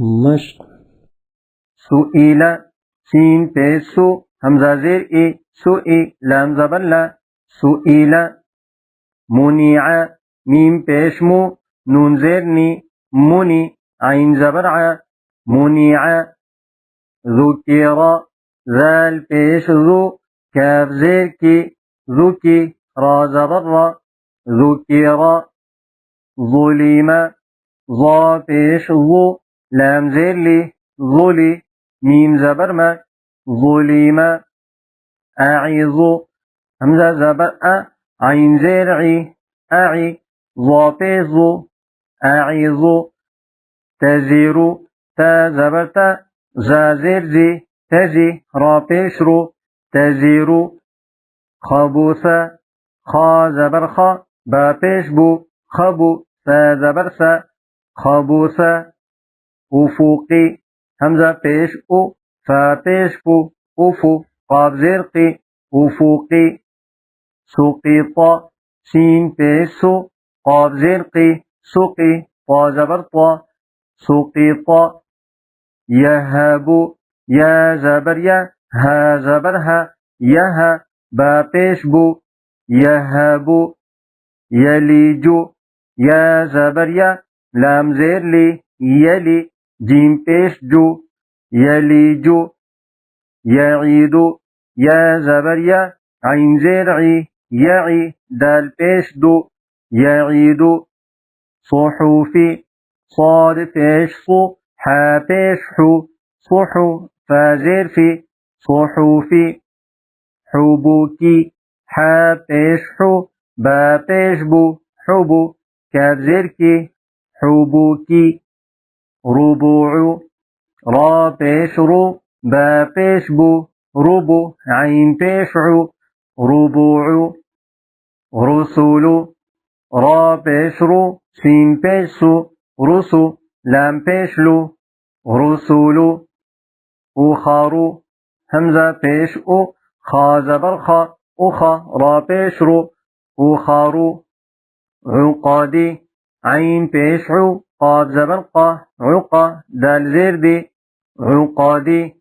مشق. سئل سين پیش سو همزة زير اي سئل لام زبر لا سئل. منع ميم پیش مو نون زير ني مني عين زبر ع منع. ذكر ذال پیش ذو كاف زير كي ذكي را زبر را ذكر. ظلم ظا پیش ظو لام زير لي ظلي ميم زبر ما ظلم. أعظ همزة زبر أ عين زير عي أعي ظا پیش ظو أعظ. تزير تا زبر تا زا زير زي تزي را پیش رو تزير. خبوث خا زبر خا با پیش بو خبو سا زبر سا خبوث. أفقي همزة پیش او فا پیش بو أفو قاب زير قي أفقي. سقط سين پیش سو قاب زير قي سقي طا زبر طا سقط. يهب يا زبر يا ها زبر ها يها با پیش بو يهب. يلج يا زبر يا لام زير لي يلي جيم پیش جو يلج. يعيد يا زبر يا عين زير عي يعي دال پیش دو يعيد. صحوفي صاد پیش صو حا پیش حو صحو فا زير في صحوفي. حبوكي حا پیش حو با پیش بو حبو كاف زير كي حبوكي. ربوع را پیش رو با پیش بو ربو عين پیش عو ربوع. رسول را پیش رو سين پیش سو رسو لام پیش لو رسول. أخر همزة پیش او خا زبر خا أخا را پیش رو أخر. عقدي عين پیش عو قاب زبر قا عقا دال زير دي عقدي.